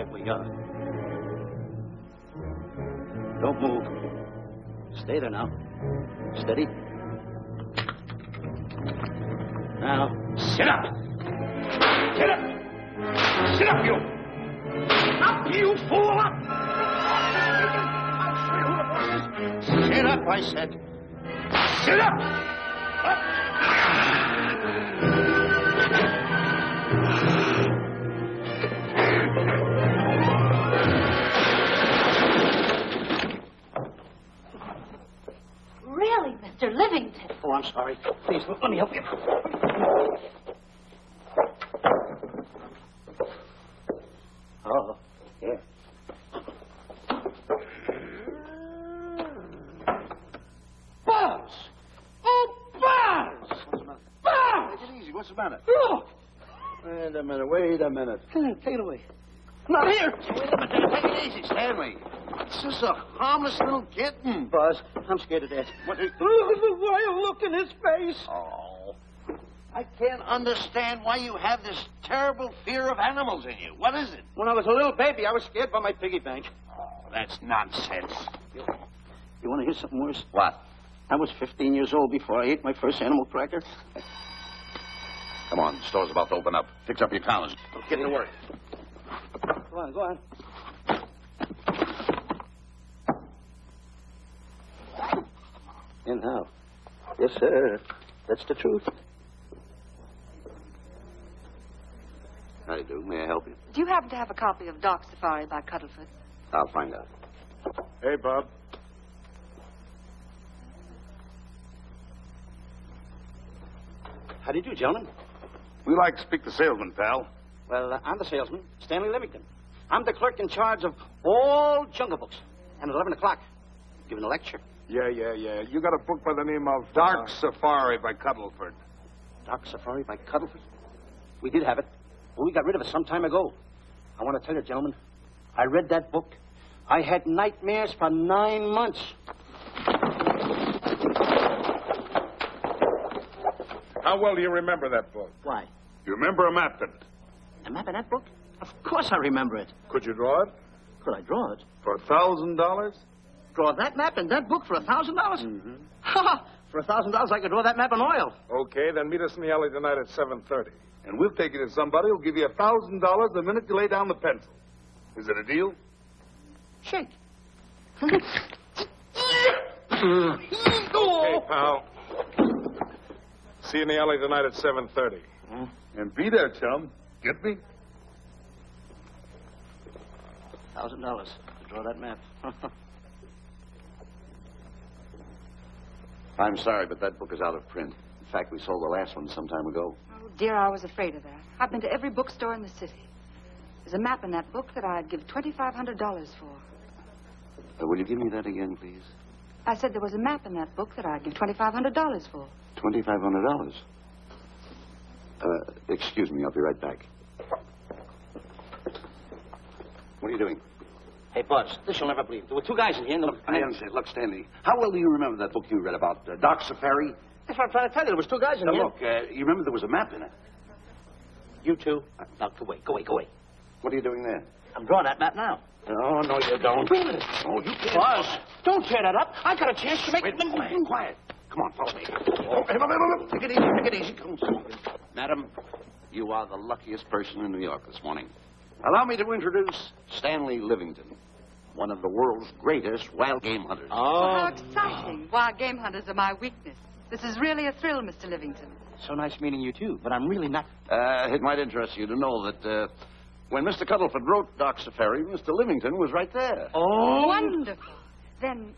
right where you are. Don't move. Stay there now. Steady. Now, sit up. Sit up. Sit up, you. Up, you fool, up. Sit up, I said. Sit up. Up. Really, Mr. Livington? Oh, I'm sorry. Please, let me help you. Oh, yeah. Buzz! Oh, Buzz! What's the matter? Buzz! Take it easy. What's the matter? Look! Wait a minute. Take it away. Not here. Wait a minute. Take it easy, Stanley. It's just a harmless little kitten. Buzz, I'm scared to death. What is... Look at the wild look in his face. Oh. I can't understand why you have this terrible fear of animals in you. What is it? When I was a little baby, I was scared by my piggy bank. Oh, that's nonsense. You want to hear something worse? What? I was 15 years old before I ate my first animal cracker. Come on, the store's about to open up. Fix up your collars. Get to work. Go on. In how? Yes, sir. That's the truth. How do you do? May I help you? Do you happen to have a copy of Dark Safari by Cuddleford? I'll find out. Hey, Bob. How do you do, gentlemen? We like to speak to salesman, pal. Well, I'm the salesman, Stanley Livington. I'm the clerk in charge of all Jungle Books. And at 11 o'clock, giving a lecture. Yeah. You got a book by the name of Dark Safari by Cuddleford. Dark Safari by Cuddleford? We did have it. Well, we got rid of it some time ago. I want to tell you, gentlemen, I read that book. I had nightmares for 9 months. How well do you remember that book? Why? You remember a map in it? A map in that book? Of course I remember it. Could you draw it? Could I draw it? For $1,000? Draw that map in that book for $1,000? Mm-hmm. Ha! For $1,000, I could draw that map in oil. Okay, then meet us in the alley tonight at 7:30. And we'll take it to somebody who'll give you $1,000 the minute you lay down the pencil. Is it a deal? Shake. Okay, pal. See you in the alley tonight at 7:30. And be there, chum. Get me? $1,000 to draw that map. I'm sorry, but that book is out of print. In fact, we sold the last one some time ago. Oh, dear, I was afraid of that. I've been to every bookstore in the city. There's a map in that book that I'd give $2,500 for. Will you give me that again, please? I said there was a map in that book that I'd give $2,500 for. $2,500. Excuse me, I'll be right back. What are you doing? Hey, Buzz, this you'll never believe. There were two guys in here. Look, I understand. Look, Stanley, how well do you remember that book you read about, Dark Safari? That's what I'm trying to tell you. There was two guys in Now, here. look, you remember there was a map in it. You two. Now, go away. What are you doing there? I'm drawing that map now. Oh, no, you don't. Wait a minute. Oh, you can't. Buzz, don't tear that up. I got a chance to make... Wait, quiet. Come on, follow me. Oh, hey, look. Take it easy. Come on. Madam, you are the luckiest person in New York this morning. Allow me to introduce Stanley Livington, one of the world's greatest wild game hunters. Oh, how exciting. Wild game hunters are my weakness. This is really a thrill, Mr. Livington. So nice meeting you, too, but I'm really not... It might interest you to know that when Mr. Cuddleford wrote Dark Safari, Mr. Livington was right there. Oh! Wonderful. Then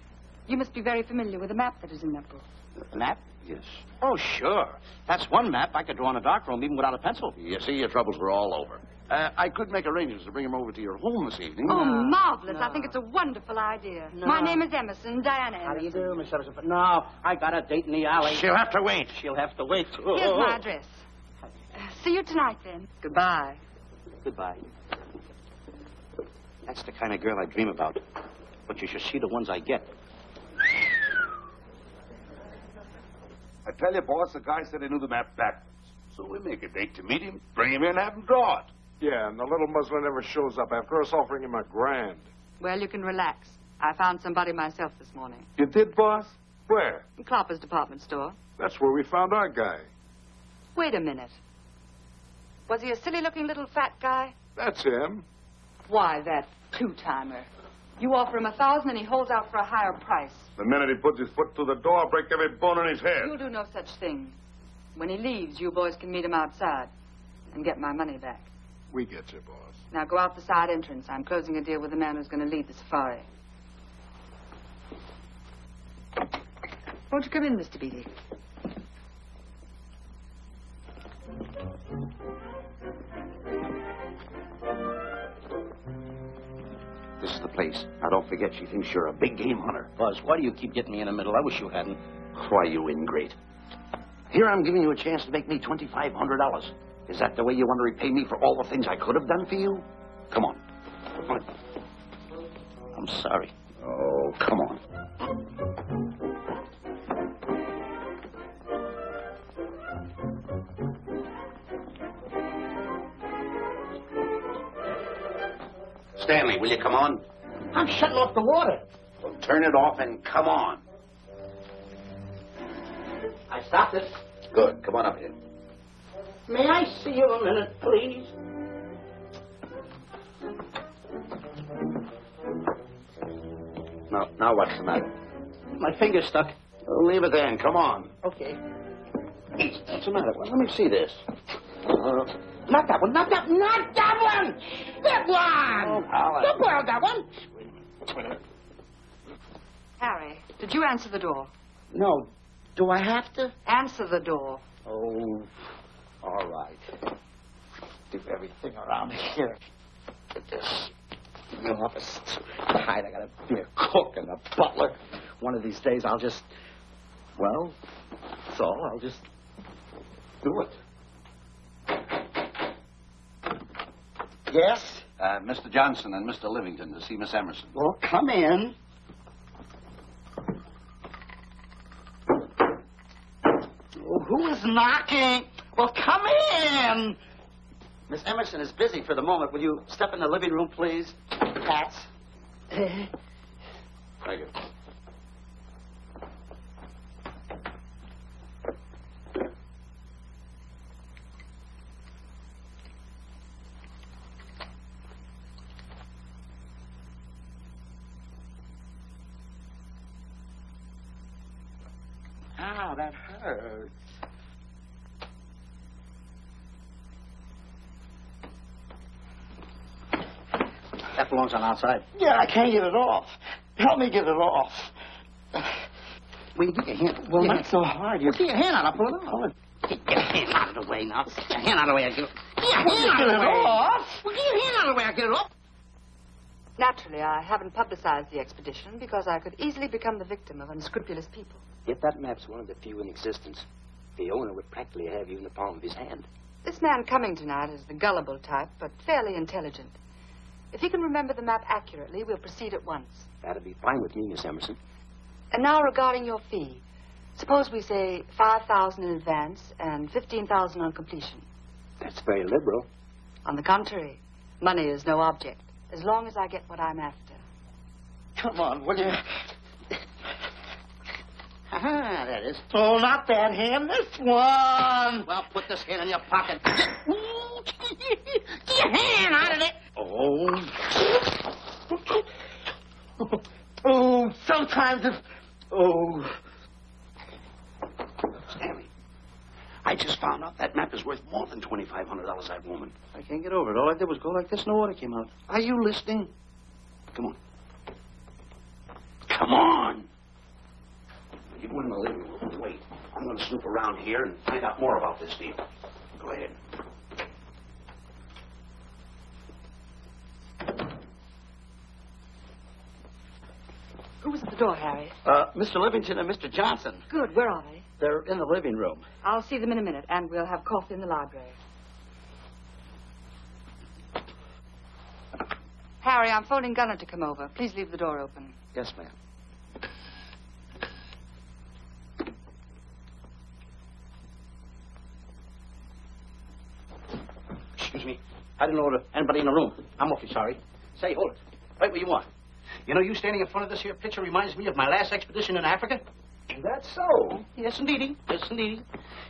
you must be very familiar with the map that is in that book. Map? Yes. Oh, sure. That's one map I could draw in a darkroom even without a pencil. You see, your troubles were all over. I could make arrangements to bring him over to your home this evening. Oh, marvelous. I think it's a wonderful idea. No. My name is Emerson, Diana Emerson. How do you do, Miss Emerson? No, I got a date in the alley. She'll have to wait. She'll have to wait. Here's my address. See you tonight, then. Goodbye. Goodbye. That's the kind of girl I dream about. But you should see the ones I get. I tell you, boss, the guy said he knew the map backwards. So we make a date to meet him, bring him in, have him draw it. Yeah, and the little muzzler never shows up after us offering him $1,000. Well, you can relax. I found somebody myself this morning. You did, boss? Where? In Clopper's department store. That's where we found our guy. Wait a minute. Was he a silly-looking little fat guy? That's him. Why, that two-timer. You offer him $1,000 and he holds out for a higher price. The minute he puts his foot through the door, I'll break every bone in his head. You'll do no such thing. When he leaves, you boys can meet him outside and get my money back. We get you, boss. Now go out the side entrance. I'm closing a deal with the man who's going to lead the safari. Won't you come in, Mr. Beatty? This is the place. Now, don't forget, she thinks you're a big game hunter. Buzz, why do you keep getting me in the middle? I wish you hadn't. Why, you ingrate. Here I'm giving you a chance to make me $2,500. Is that the way you want to repay me for all the things I could have done for you? Come on. I'm sorry. Oh, come on. Stanley, will you come on? I'm shutting off the water. Well, turn it off and come on. I stopped it. Good. Come on up here. May I see you a minute, please? Now what's the matter? My finger's stuck. Leave it there and come on. Okay. What's the matter? Well, let me see this. Not that one. Not that one. That one. Oh, pal, Don't boil that one. Wait a minute. Harry, did you answer the door? No. Do I have to? Answer the door. Oh, all right. Do everything around here. Get this. The office. Tight. I gotta be a cook and a butler. One of these days I'll just... Well, that's all. I'll just do it. Yes? Mr. Johnson and Mr. Livington to see Miss Emerson. Well, come in. Oh, who is knocking? Well, come in. Miss Emerson is busy for the moment. Will you step in the living room, please? Cats. Thank you. Ow, that hurts. That belongs on outside. Yeah, I can't get it off. Help me get it off. Well, get your hand. Well, not so hard. Get your hand out. I'll pull it off. Get your hand out of the way now. Get your hand out of the way. Get your hand out of the way. Well, get your hand out of the way. I'll get it off. Naturally, I haven't publicized the expedition because I could easily become the victim of unscrupulous people. Yet that map's one of the few in existence. The owner would practically have you in the palm of his hand. This man coming tonight is the gullible type, but fairly intelligent. If he can remember the map accurately, we'll proceed at once. That'd be fine with me, Miss Emerson. And now regarding your fee. Suppose we say $5,000 in advance and $15,000 on completion. That's very liberal. On the contrary, money is no object, as long as I get what I'm after. Come on, will you? Ah, that is. Oh, not that hand. This one. Well, put this hand in your pocket. Get your hand out of it. Oh. Oh, sometimes it's... Oh. Stanley, I just found out that map is worth more than $2,500, that woman. I can't get over it. All I did was go like this and the water came out. Are you listening? Come on. Come on. You go in the living room and wait. I'm going to snoop around here and find out more about this deal. Go ahead. Who was at the door, Harry? Mr. Livington and Mr. Johnson. Good. Where are they? They're in the living room. I'll see them in a minute, and we'll have coffee in the library. Harry, I'm phoning Gunner to come over. Please leave the door open. Yes, ma'am. Excuse me. I didn't know anybody in the room. I'm awfully sorry. Say, hold it. Right where you are. You know, you standing in front of this here picture reminds me of my last expedition in Africa. That's so. Yes, indeedy. Yes, indeedy.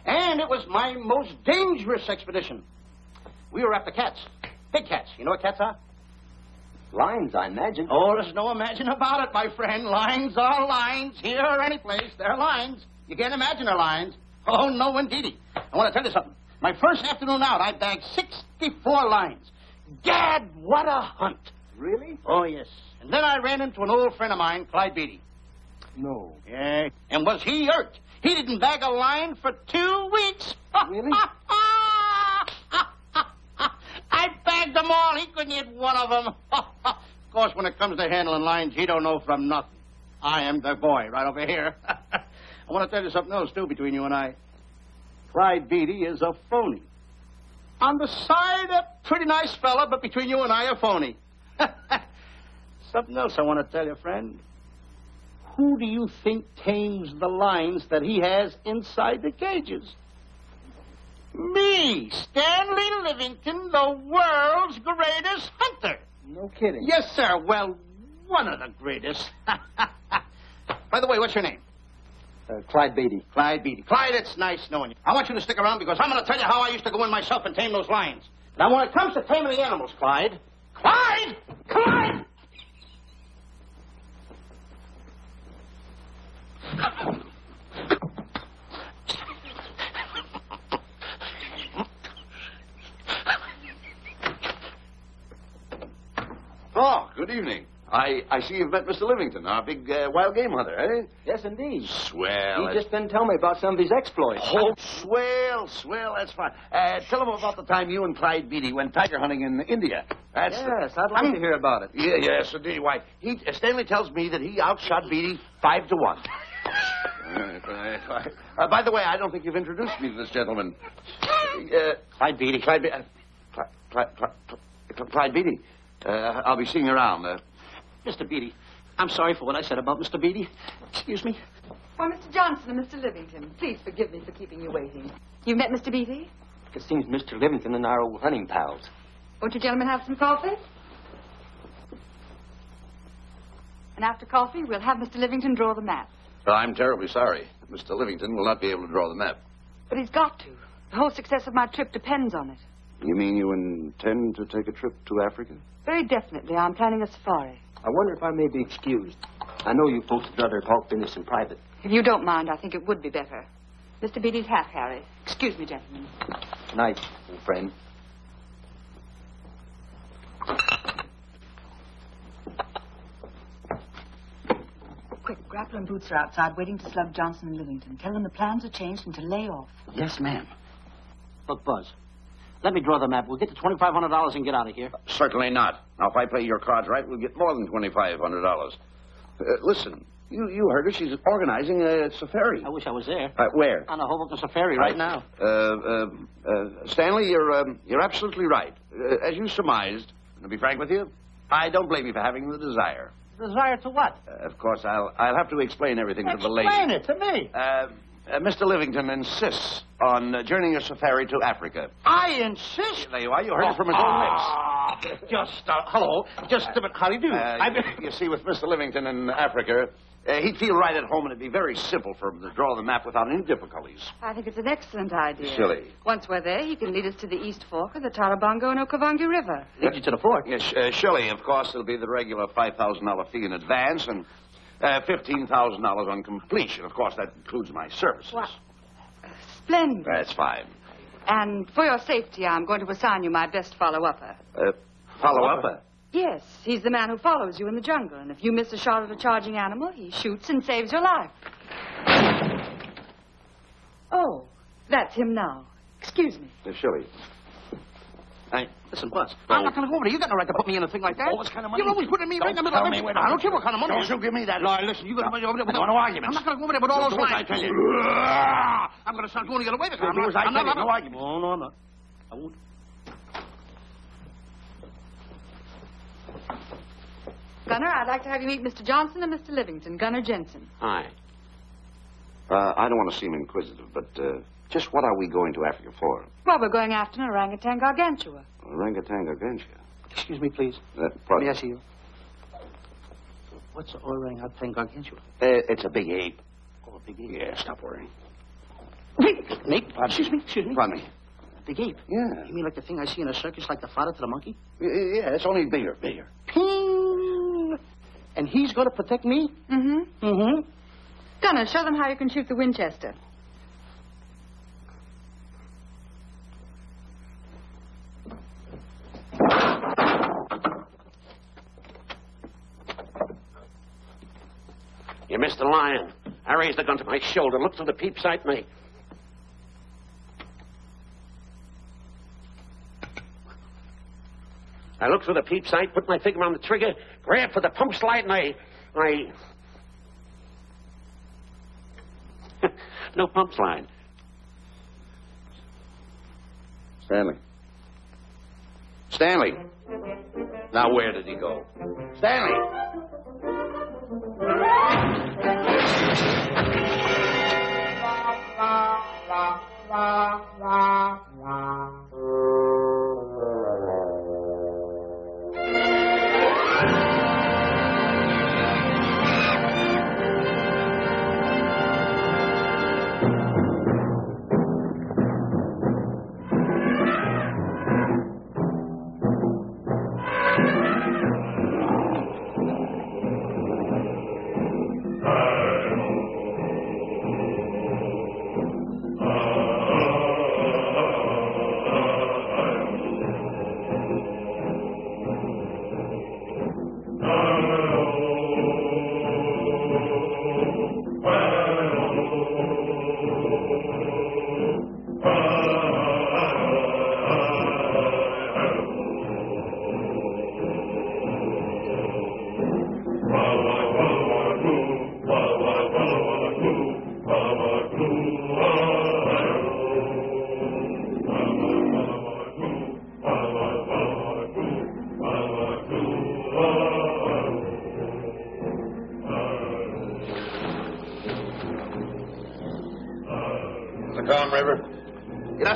And it was my most dangerous expedition. We were after cats. Big cats. You know what cats are? Lions, I imagine. Oh, there's no imagine about it, my friend. Lions are lions. Here or any place, they're lions. You can't imagine they're lions. Oh, no, indeedy. I want to tell you something. My first afternoon out, I bagged 64 lions. Gad, what a hunt. Really? Oh, yes. And then I ran into an old friend of mine, Clyde Beatty. No. Yeah. And was he hurt? He didn't bag a lion for 2 weeks. Really? I bagged them all. He couldn't hit one of them. Of course, when it comes to handling lions, he don't know from nothing. I am the boy right over here. I want to tell you something else, too, between you and I. Clyde Beatty is a phony. On the side, a pretty nice fella, but between you and I, a phony. Something else I want to tell you, friend. Who do you think tames the lions that he has inside the cages? Me, Stanley Livington, the world's greatest hunter. No kidding. Yes, sir. Well, one of the greatest. By the way, what's your name? Clyde Beatty. Clyde Beatty. Clyde, it's nice knowing you. I want you to stick around because I'm going to tell you how I used to go in myself and tame those lions. Now, when it comes to taming the animals, Clyde... Clyde! Clyde! Oh, good evening. I see you've met Mr. Livington, our big wild game hunter, eh? Yes, indeed. Swell. He just didn't tell me about some of his exploits. Oh, swell, that's fine. Tell him about the time you and Clyde Beatty went tiger hunting in India. Yes, I'd like to hear about it. Yeah, yes, indeed. Why, Stanley tells me that he outshot Beatty 5-1. By the way, I don't think you've introduced me to this gentleman. Clyde Beatty. Clyde Beatty. I'll be seeing you around. Mr. Beatty, I'm sorry for what I said about Mr. Beatty. Excuse me. Why, Mr. Johnson and Mr. Livington, please forgive me for keeping you waiting. You met Mr. Beatty? It seems Mr. Livington and I are old hunting pals. Won't you gentlemen have some coffee? And after coffee, we'll have Mr. Livington draw the map. I'm terribly sorry. Mr. Livington will not be able to draw the map. But he's got to. The whole success of my trip depends on it. You mean you intend to take a trip to Africa? Very definitely. I'm planning a safari. I wonder if I may be excused. I know you folks would rather talk business in private. If you don't mind, I think it would be better. Mr. Beatty's hat, Harry. Excuse me, gentlemen. Night, old friend. Quick, Grapple and Boots are outside waiting to slug Johnson and Livington. Tell them the plans are changed and to lay off. Yes, ma'am. Look, Buzz, let me draw the map. We'll get the $2,500 and get out of here. Certainly not. Now, if I play your cards right, we'll get more than $2,500. Listen, you heard her. She's organizing a safari. I wish I was there. Where? On a Hoboken safari right now. Stanley, you're absolutely right. As you surmised, and to be frank with you, I don't blame you for having the desire. Desire to what? Of course, I'll have to explain everything to the lady. Explain it to me. Mr. Livington insists on journeying a safari to Africa. I insist. There you are. You heard it from his own lips. Hello. Just a minute. How do you do? You see, with Mr. Livington in Africa, he'd feel right at home, and it'd be very simple for him to draw the map without any difficulties. I think it's an excellent idea. Silly. Once we're there, he can lead us to the East Fork of the Tarabongo and Okavango River. Lead you to the fort. Yes, surely, of course, there'll be the regular $5,000 fee in advance and $15,000 on completion. Of course, that includes my services. What? Splendid. That's fine. And for your safety, I'm going to assign you my best follow-upper. Follow-upper? Yes, he's the man who follows you in the jungle. And if you miss a shot at a charging animal, he shoots and saves your life. Oh, that's him now. Excuse me. Surely. Listen, Buzz, I'm not going to go over there. You got no right to put me in a thing like that. Oh, what kind of money? You're always putting me right in the middle of it. I don't care what kind of money. Don't you give me that. No, listen, you're going to be over there with no arguments. I'm not going to go over there with all those lines. I tell you. I'm going to start going the other way. I'm not. No arguments. No, I'm not. I won't. Gunner, I'd like to have you meet Mr. Johnson and Mr. Livington, Gunner Jensen. Hi. I don't want to seem inquisitive, but Just what are we going to Africa for? Well, we're going after an orangutan gargantua. Orangutan gargantua. Excuse me, please. Pardon? May I see you? What's an orangutan gargantua? It's a big ape. Oh, a big ape. Yeah, stop worrying. Nick, excuse me. Pardon me. A big ape? Yeah. You mean like the thing I see in a circus, like the father to the monkey? Yeah, it's only bigger. Ping! And he's going to protect me? Mm-hmm. Mm-hmm. Gunner, show them how you can shoot the Winchester. You missed the lion. I raised the gun to my shoulder, looked through the peep sight, and I looked through the peep sight, put my finger on the trigger, grabbed for the pump slide, and I... No pump slide. Stanley. Now, where did he go? Stanley!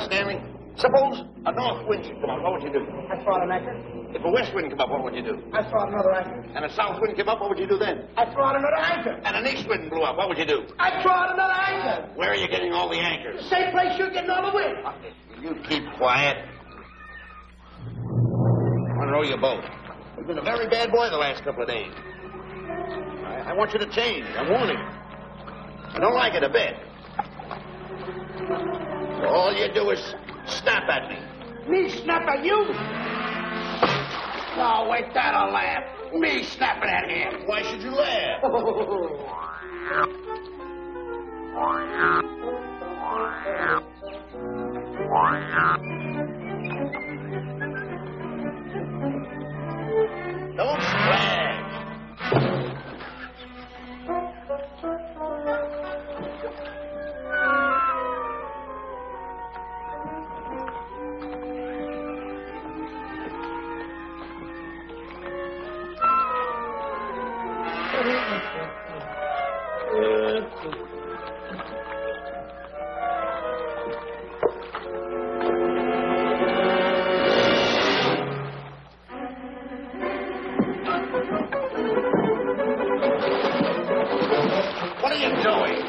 Stanley, suppose a north wind should come up, what would you do? I throw out an anchor. If a west wind come up, what would you do? I throw out another anchor. And a south wind came up, what would you do then? I throw out another anchor. And an east wind blew up, what would you do? I throw out another anchor. Where are you getting all the anchors? Same place you're getting all the wind. You keep quiet. I want to row your boat. You've been a very bad boy the last couple of days. I want you to change. I'm warning you. I don't like it a bit. So all you do is snap at me. Me snap at you? Oh, wait, that'll laugh. Me snapping at him. Why should you laugh? Don't splash. What are you doing?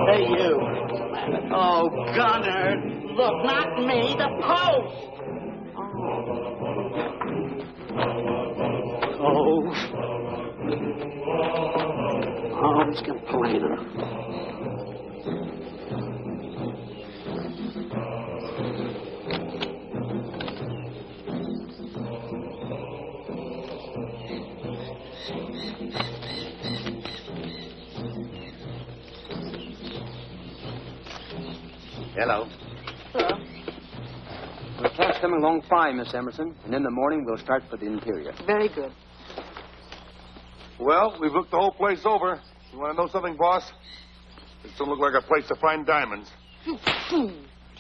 Hey, you. Oh, Gunner. Look, not me, the post. Oh. Oh, let's get plainer. Hello. Hello. The cat's coming along fine, Miss Emerson. And in the morning, we'll start for the interior. Very good. Well, we've looked the whole place over. You want to know something, boss? This don't look like a place to find diamonds. You fool.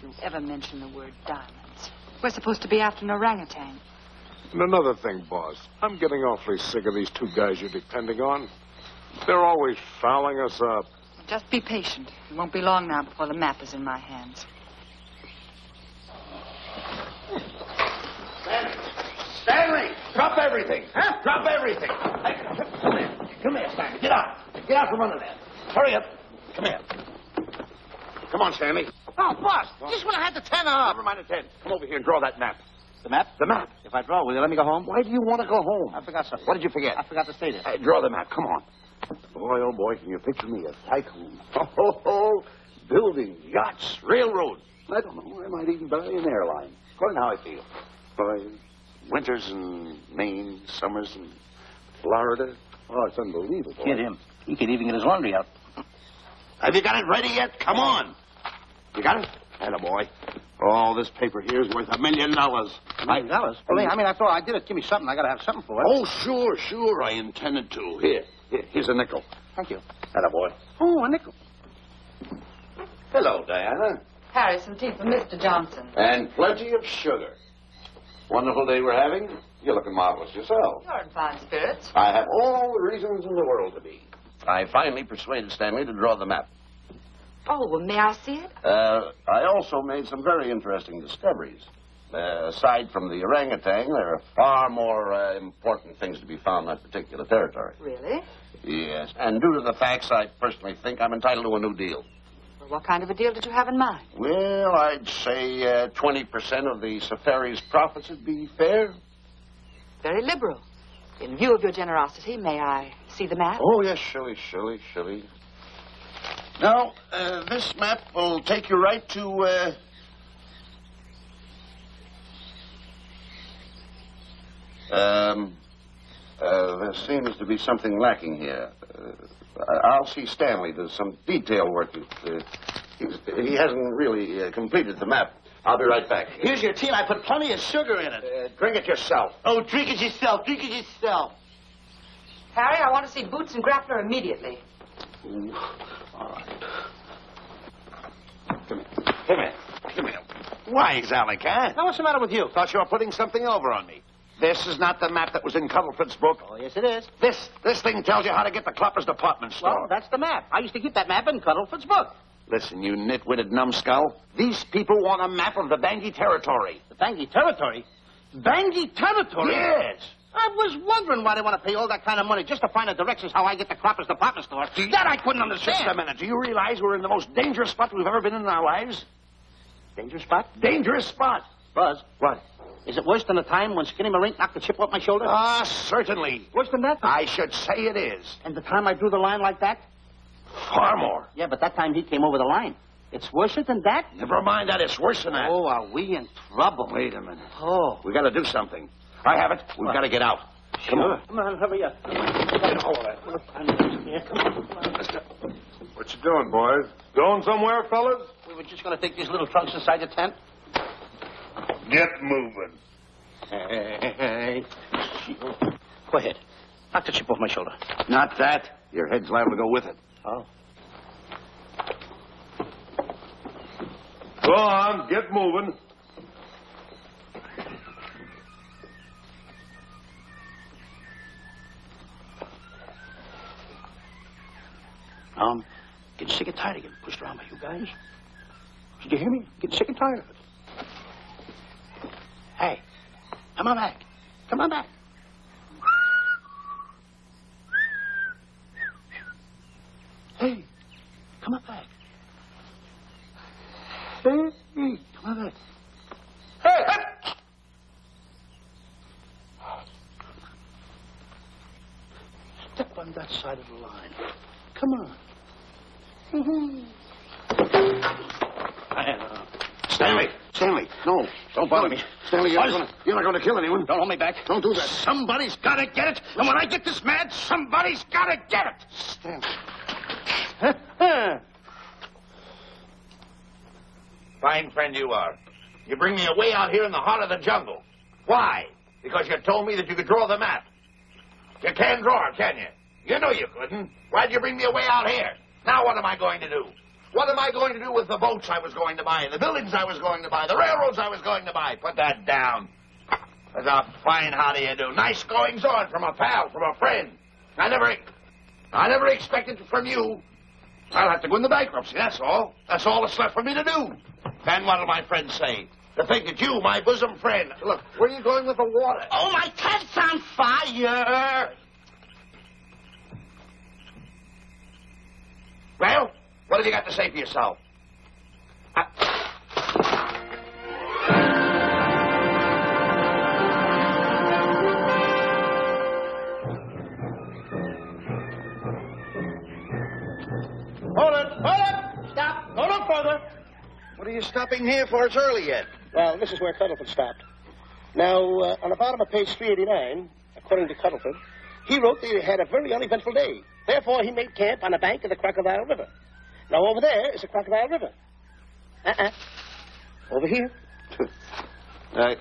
Don't you ever mention the word diamonds. We're supposed to be after an orangutan. And another thing, boss. I'm getting awfully sick of these two guys you're depending on. They're always fouling us up. Just be patient. It won't be long now before the map is in my hands. Stanley, drop everything. Huh? Drop everything. Hey, come here. Come here, Stanley. Get out. Get out from under there. Hurry up. Come here. Come on, Stanley. Oh, boss, just when I had the 10 up. Never mind the 10. Come over here and draw that map. The map? The map. If I draw, will you let me go home? Why do you want to go home? I forgot something. What did you forget? I forgot to say this. Draw the map. Come on. Boy, oh, boy, can you picture me a tycoon? Oh, building yachts, railroads. I don't know. I might even buy an airline. According to how I feel. Boy, winters in Maine, summers in Florida. Oh, it's unbelievable. Kid him. He could even get his laundry out. Have you got it ready yet? Come on. You got it? Attaboy. Oh, this paper here is worth $1 million. $1 million? Well, I mean, after all, I did it. Give me something. I got to have something for it. Oh, sure. I intended to. Here's a nickel. Thank you. Attaboy. Oh, a nickel. Hello, Diana. Harry, some tea for Mr. Johnson. And plenty of sugar. Wonderful day we're having. You're looking marvelous yourself. You're in fine spirits. I have all the reasons in the world to be. I finally persuaded Stanley to draw the map. Oh, well, may I see it? I also made some very interesting discoveries. Aside from the orangutan, there are far more important things to be found in that particular territory. Really? Yes. And due to the facts, I personally think I'm entitled to a new deal. Well, what kind of a deal did you have in mind? Well, I'd say 20% of the safari's profits would be fair. Very liberal. In view of your generosity, may I see the map? Oh, yes, surely. Now, this map will take you right to, there seems to be something lacking here. I'll see Stanley. There's some detail work. He hasn't really completed the map. I'll be right back. Here's your tea. I put plenty of sugar in it. Drink it yourself. Oh, drink it yourself. Harry, I want to see Boots and Grappler immediately. Ooh. All right. Come here. Why, Alec, huh? Now, what's the matter with you? Thought you were putting something over on me. This is not the map that was in Cuddlefoot's book. Oh, yes, it is. This thing tells you how to get the Cloppers department store. Well, that's the map. I used to keep that map in Cuddlefoot's book. Listen, you nitwitted numbskull. These people want a map of the Bangi territory. The Bangi territory? Bangi territory? Yes. I was wondering why they want to pay all that kind of money just to find the directions how I get the Cloppers department store. That I couldn't understand. Just a minute. Do you realize we're in the most dangerous spot we've ever been in our lives? Dangerous spot? Dangerous spot. Buzz. What? Is it worse than the time when Skinny Marink knocked the chip off my shoulder? Certainly. Worse than that? I should say it is. And the time I drew the line like that? Far more. Yeah, but that time he came over the line. It's worse than that? Never mind that. It's worse than that. Oh, are we in trouble? Wait a minute. Oh. We got to do something. I have it. We've got to get out. Come on. Come on, hurry up. What you doing, boys? Going somewhere, fellas? We were just going to take these little trunks inside the tent. Get moving. Hey. Go ahead. Knock the chip off my shoulder. Not that. Your head's liable to go with it. Oh. Go on, get moving. Getting sick and tired of getting pushed around by you guys. Did you hear me? Getting sick and tired of it. Hey, come on back. Come on back. Hey, come on back. Hey, come on back. Hey! on that side of the line. Come on. Stanley, no. Don't bother me. Stanley, you're not going to kill anyone. Don't hold me back. Don't do that. Somebody's got to get it. And when I get this mad, somebody's got to get it. Stanley. Fine friend you are. You bring me away out here in the heart of the jungle. Why? Because you told me that you could draw the map. You can't draw, can you? You know you couldn't. Why'd you bring me away out here? Now what am I going to do? What am I going to do with the boats I was going to buy, the buildings I was going to buy, the railroads I was going to buy? Put that down. That's a fine how do you do. Nice goings on from a pal, from a friend. I never expected it from you. I'll have to go into bankruptcy, that's all. That's all that's left for me to do. And what'll my friends say? To think that you, my bosom friend... Look, where are you going with the water? Oh, my tent's on fire. Well, what have you got to say for yourself? Hold it. Stop. Go no further. What are you stopping here for? It's early yet. Well, this is where Cuddlefoot stopped. Now, on the bottom of page 389, according to Cuddlefoot, he wrote that he had a very uneventful day. Therefore, he made camp on the bank of the Crocodile River. Now, over there is the Crocodile River. Over here.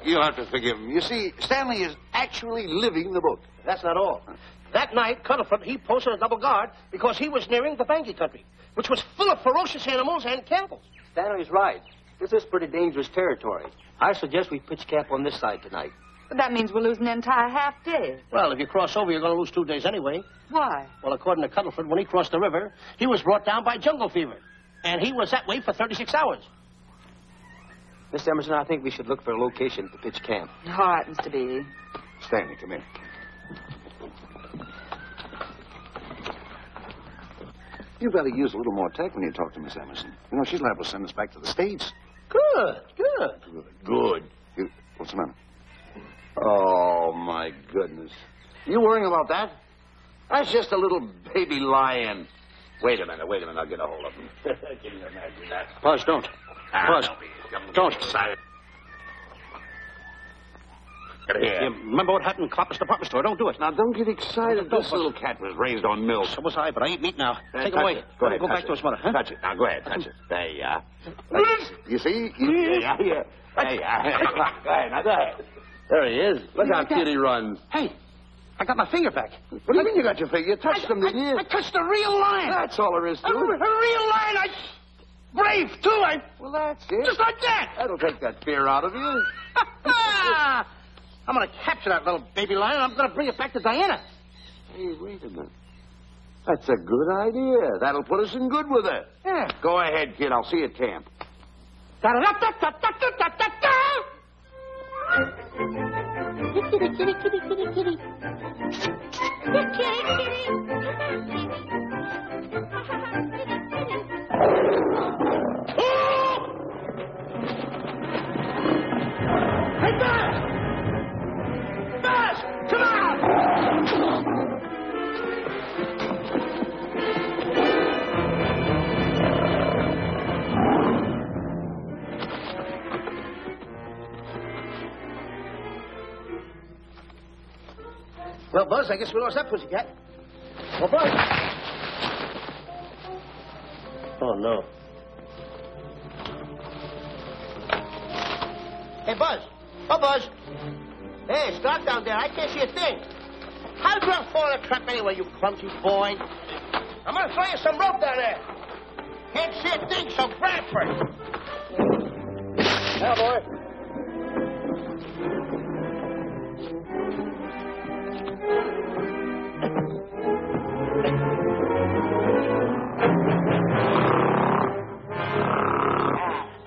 You'll have to forgive him. You see, Stanley is actually living the book. That's not all. That night, Cuddlefoot, he posted a double guard because he was nearing the Bangi country, which was full of ferocious animals and cannibals. Stanley's right. This is pretty dangerous territory. I suggest we pitch camp on this side tonight. But that means we're losing an entire half day. Well, if you cross over, you're going to lose 2 days anyway. Why? Well, according to Cuddlefoot, when he crossed the river, he was brought down by jungle fever. And he was that way for 36 hours. Miss Emerson, I think we should look for a location to pitch camp. All right, Mr. B. Stanley, come here. You better use a little more tact when you talk to Miss Emerson. You know, she's liable to send us back to the States. Good. What's the matter? Oh, my goodness. You worrying about that? That's just a little baby lion. Wait a minute. I'll get a hold of him. Can you imagine that? Buzz, don't. Buzz, don't. Excited. Here. Remember what happened in Clapper's department store? Don't do it. Now, don't get excited. This little cat was raised on milk. So was I, but I ain't meat now. Take him Touch away. it. Go ahead. Go back to his mother, huh? Touch it. Now, go ahead. Touch it. There you are. You see? Yeah. There you are. Go ahead. Now, go ahead. There he is. Look how cute he runs. Hey, I got my finger back. What do you mean you got your finger? You touched him, didn't you? I touched a real lion. That's all there is to A it. real lion. Brave, too. Well, that's it. Just like that. That'll take that fear out of you. I'm going to capture that little baby lion, and I'm going to bring it back to Diana. Hey, wait a minute. That's a good idea. That'll put us in good with her. Yeah. Go ahead, kid. I'll see you at camp. Hey, Buzz! Buzz! Come on! Well, Buzz, I guess we lost that pussycat. Well, Buzz. Oh, no. Hey, Buzz. Oh, Buzz. Hey, it's dark down there. I can't see a thing. How'd you fall in a trap anyway, you clumsy boy? I'm going to throw you some rope down there. Can't see a thing, so grab for it. Now, boy.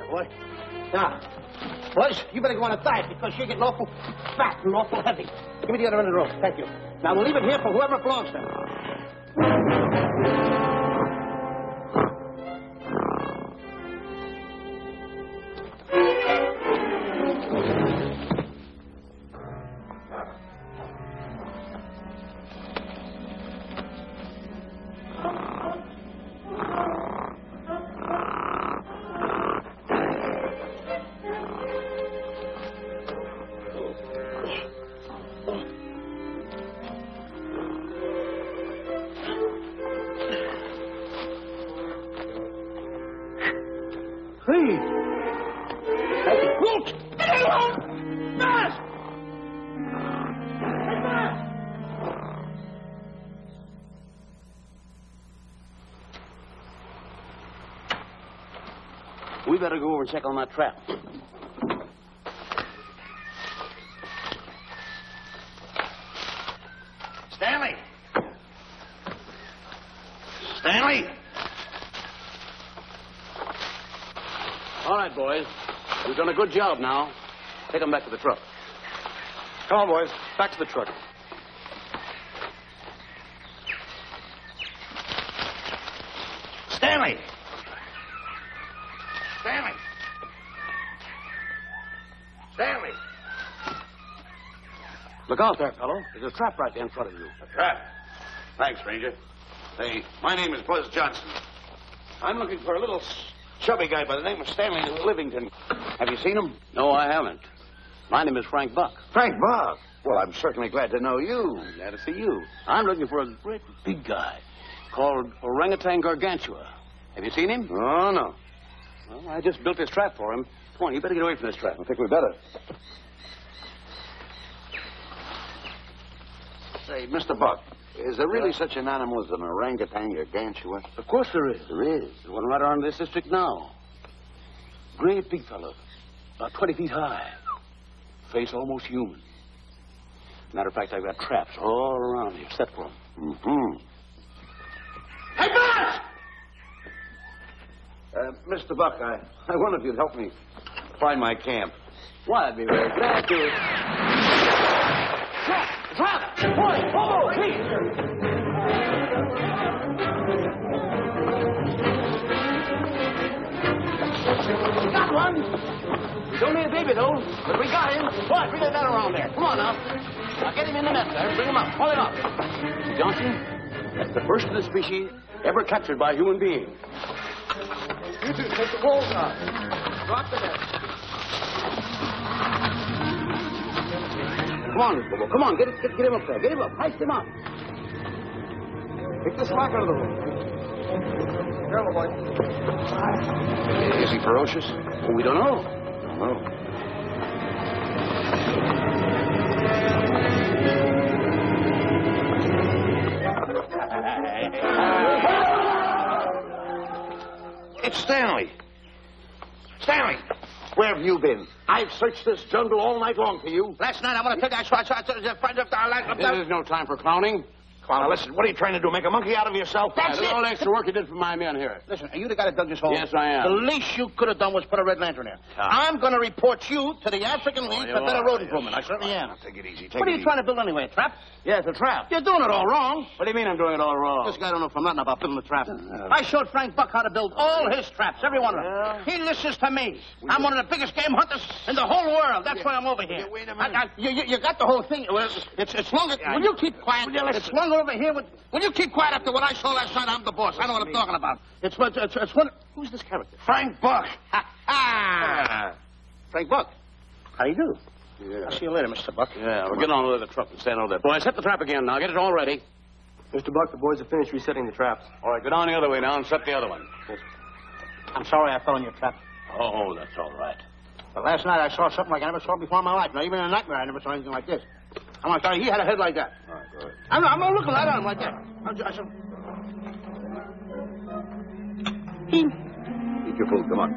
Boy. Now, Buzz, you better go on a diet because you're getting awful fat and awful heavy. Give me the other end of the rope. Thank you. Now, we'll leave it here for whoever it belongs to. we better go over and check on that trap. Stanley! Stanley! All right, boys. We've done a good job now. Take them back to the truck. Come on, boys. Back to the truck. Stanley! Stanley! Stanley! Look out there, fellow. There's a trap right there in front of you. A trap. Thanks, Ranger. Hey, my name is Buzz Johnson. I'm looking for a little chubby guy by the name of Stanley Livington. Have you seen him? No, I haven't. My name is Frank Buck. Frank Buck. Well, I'm certainly glad to know you. Glad to see you. I'm looking for a great big guy called Orangutan Gargantua. Have you seen him? Oh, no. Well, I just built this trap for him. Come on, you better get away from this trap. I think we better. Say, Mr. Buck, is there really such an animal as an orangutan gargantua? Of course there is. There is. There's one right around this district now. Great big fellow. About 20 feet high. Face almost human. Matter of fact, I've got traps all around here set for him. Mm-hmm. Hey, Buzz! Mr. Buck, I wonder if you'd help me find my camp. Why, I'd be very glad to. Trap! Trap! Boy! Oh, please! We got one. He's only a baby, though, but we got him. Boy, bring that around there. Come on, now. Now, get him in the net there. Bring him up. Haul him up. Johnson, that's the first of the species ever captured by a human being. You two, take the poles out. Drop the net. Come on, Bobo. Come on. Get him up there. Get him up. Heist him up. Take the slack out of the hole. Careful, boy. Is he ferocious? Oh, we don't know. Don't know. It's Stanley. Stanley, where have you been? I've searched this jungle all night long for you. Last night I want to tell you This is no time for clowning. Come on, now listen. What are you trying to do? Make a monkey out of yourself? That's All it. the extra work you did for my men here. Listen, are you the guy that dug this hole? Yes, I am. The least you could have done was put a red lantern in. I'm going to report you to the African League for better road improvement. I certainly am. Take it easy. What are you trying to build anyway, a trap? Yeah, it's a trap. You're doing it all wrong. What do you mean I'm doing it all wrong? This guy don't know from nothing about building a trap. I showed Frank Buck how to build all his traps, every one of them. He listens to me. I'm one of the biggest game hunters in the whole world. That's why I'm over here. Wait a minute. You got the whole thing. Well, it's longer. Will you keep quiet? It's longer over here. Will you keep quiet after what I saw last night? I'm the boss. I know what I'm talking about. It's one. Who's this character? Frank Buck. Frank Buck. How do you do? Yeah. I'll see you later, Mr. Buck. Yeah, we're getting on with the truck and stand over there. Boys, set the trap again now. Get it all ready. Mr. Buck, the boys have finished resetting the traps. All right, go down the other way now and set the other one. I'm sorry I fell in your trap. Oh, that's all right. But last night I saw something like I never saw before in my life. Not even in a nightmare I never saw anything like this. I'm like, sorry, he had a head like that. All right, go ahead. I'm looking right at him like that. I said, Eat your food. Come on.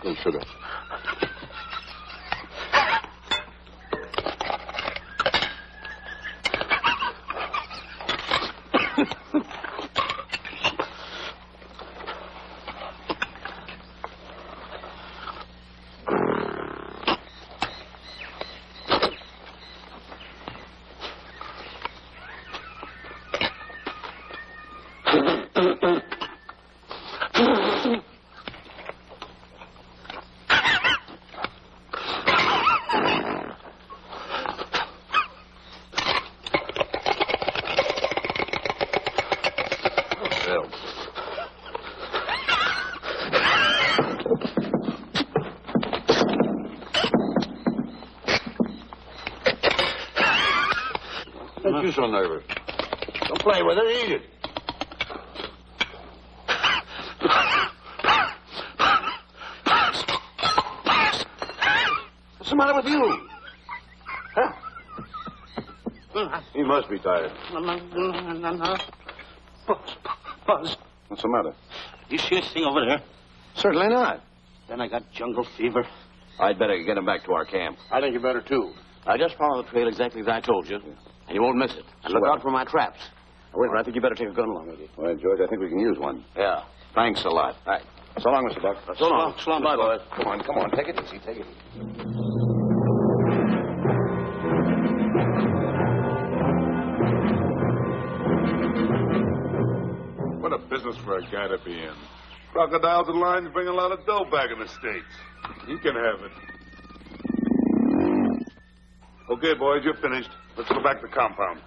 Little sugar. you so nervous? Don't play with it. Eat it. What's the matter with you? Huh? He must be tired. Buzz. What's the matter? You see this thing over there? Certainly not. Then I got jungle fever. I'd better get him back to our camp. I think you better, too. I just follow the trail exactly as I told you, and you won't miss it. And look out for my traps. Wait, I think you better take a gun along with you. Well, George, I think we can use one. Yeah. Thanks a lot. All right. So long, Mr. Buck. So long. So long. Bye, boys. Come on. Take it easy. Take it easy. What a business for a guy to be in. Crocodiles and lions bring a lot of dough back in the States. You can have it. Okay, boys, you're finished. Let's go back to the compound.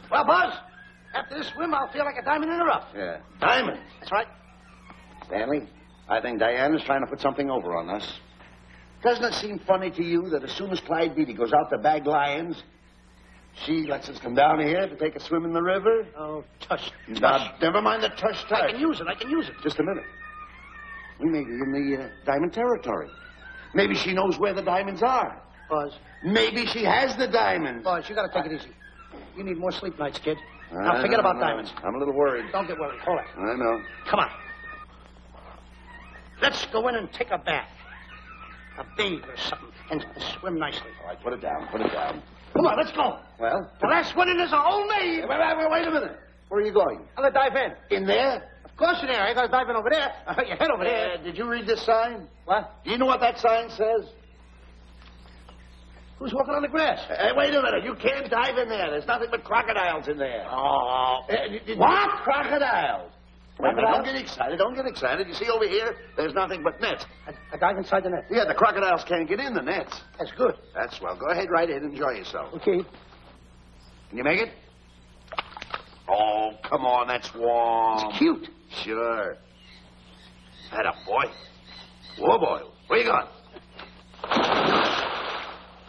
Well, Buzz, after this swim, I'll feel like a diamond in the rough. Yeah. Diamond? That's right. Stanley, I think Diana's trying to put something over on us. Doesn't it seem funny to you that as soon as Clyde Beatty goes out to bag lions, she lets us come down here to take a swim in the river? Oh, tush. Now, never mind the tush. I can use it. Just a minute. We may be in the diamond territory. Maybe she knows where the diamonds are. Buzz. Maybe she has the diamonds. Buzz, you gotta take it easy. You need more sleep nights, kid. Now, forget about diamonds. I'm a little worried. Don't get worried. Hold it. I know. Come on. Let's go in and take a bath. A bathe or something. And swim nicely. All right, put it down. Come on, let's go. Well? The last one in is a whole name. Wait a minute. Where are you going? I'm gonna dive in. In there? Of course in there. I gotta dive in over there. Your head over there. Did you read this sign? What? Do you know what that sign says? Who's walking on the grass? Wait a minute. You can't dive in there. There's nothing but crocodiles in there. Oh. What? Crocodiles? Wait, don't get excited. You see over here, there's nothing but nets. I dive inside the net. Yeah, the crocodiles can't get in the nets. That's good. That's swell. Go ahead right in. Enjoy yourself. Okay. Can you make it? Oh, come on. That's warm. It's cute. Sure. Atta boy. Whoa, boy. Where you going?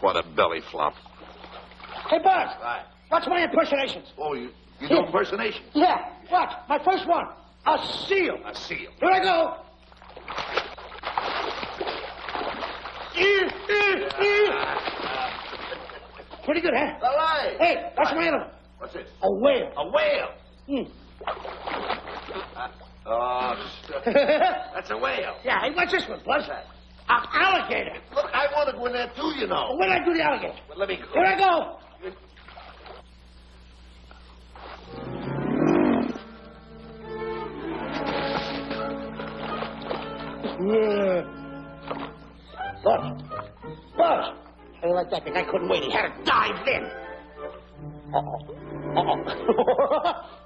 What a belly flop. Hey, Buzz. Right. Watch my impersonations. Oh, you do impersonations? Yeah. Watch. My first one. A seal. A seal. Here I go. Pretty good, huh? All right. Hey, watch my other one. What's this? A whale. A whale. Oh, that's a whale. Yeah, hey, watch this one, Buzz. An alligator. Look, I want to go in there too, you know. When I do the alligator? But let me go. Here I go. Yeah. Buzz. How do you like that? The guy couldn't wait. He had to dive in.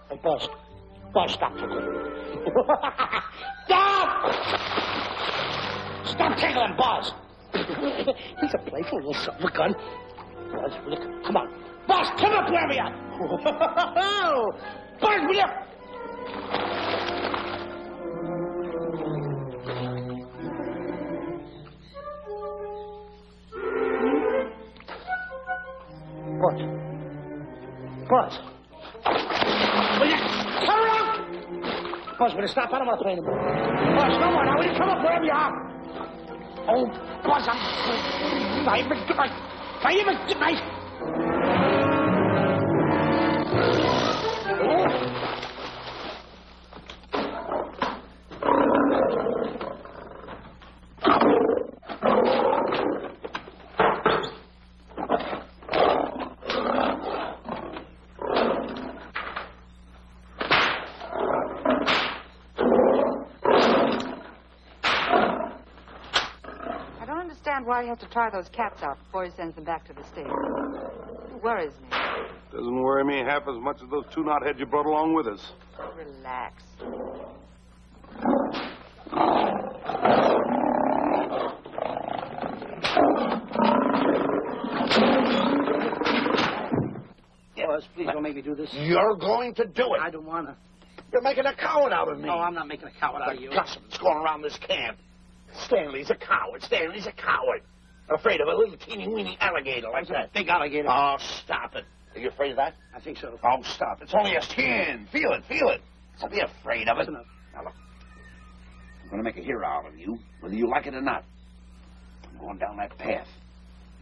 Hey, Buzz. Buzz, stop. Stop! Stop tickling Buzz. He's a playful little son of a gun. Buzz, look, come on. Buzz, come up where we are. Buzz, will you? Buzz. Will you come around? Buzz, will you stop? I don't want to play anymore. Buzz, no more now. Will you come up wherever you are? Oh, Buzz, I'm why he has to try those cats out before he sends them back to the States. It worries me. Doesn't worry me half as much as those two knotheads you brought along with us. Relax. Buzz. Please don't make me do this. You're going to do it. I don't want to. You're making a coward out of me. No, I'm not making a coward out of you. The gossip that's going around this camp. Stanley's a coward. Stanley's a coward. Afraid of a little teeny-weeny alligator like that. Big alligator. Oh, stop it. Are you afraid of that? I think so. Oh, stop. It's only a skin. Feel it, feel it. Don't be afraid of it. That's enough. Now, look. I'm going to make a hero out of you, whether you like it or not. I'm going down that path.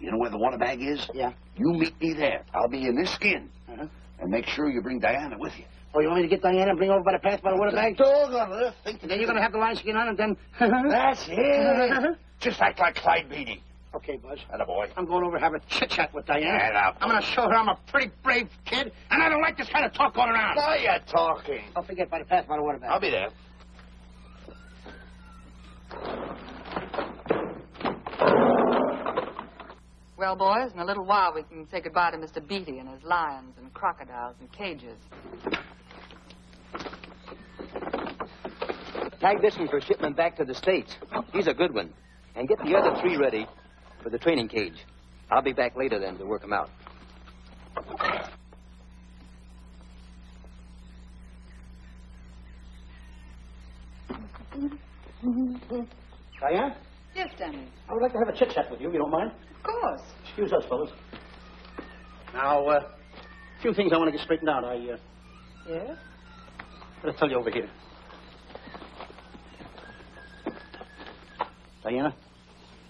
You know where the water bag is? Yeah. You meet me there. I'll be in this skin. Uh-huh. And make sure you bring Diana with you. Oh, you want me to get Diana and bring her over by the path by the water bag? Doggone it. Then you're going to have the lion skin on and then... That's it. Just act like Clyde Beatty. Okay, Buzz. Attaboy. I'm going over to have a chit-chat with Diana. Attaboy. I'm going to show her I'm a pretty brave kid, and I don't like this kind of talk going around. Now you're talking. Don't forget by the path by the water bag. I'll be there. Well, boys, in a little while we can say goodbye to Mr. Beatty and his lions and crocodiles and cages. Tag this one for shipment back to the States. He's a good one. And get the other 3 ready for the training cage. I'll be back later then to work them out. Diane? Yes, Stanley. I would like to have a chit-chat with you, if you don't mind. Of course. Excuse us, fellas. Now, a few things I want to get straightened out. Yes? I'll tell you over here. Diana,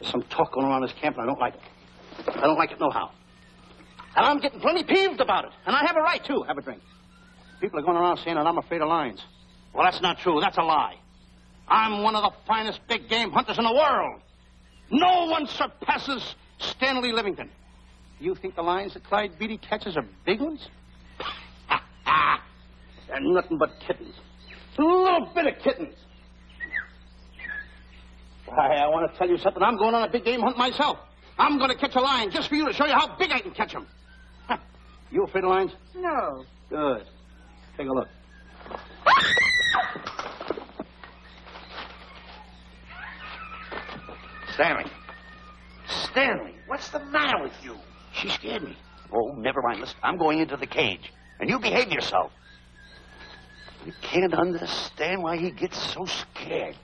there's some talk going around this camp, and I don't like it. I don't like it nohow. And I'm getting plenty peeved about it. And I have a right, too. Have a drink. People are going around saying that I'm afraid of lions. Well, that's not true. That's a lie. I'm one of the finest big game hunters in the world. No one surpasses Stanley Livington. You think the lions that Clyde Beatty catches are big ones? They're nothing but kittens. A little bit of kittens. Why, I want to tell you something. I'm going on a big game hunt myself. I'm going to catch a lion just for you to show you how big I can catch him. You afraid of lions? No. Good. Take a look. Stanley. Stanley, what's the matter with you? She scared me. Oh, never mind. Listen, I'm going into the cage. And you behave yourself. You can't understand why he gets so scared.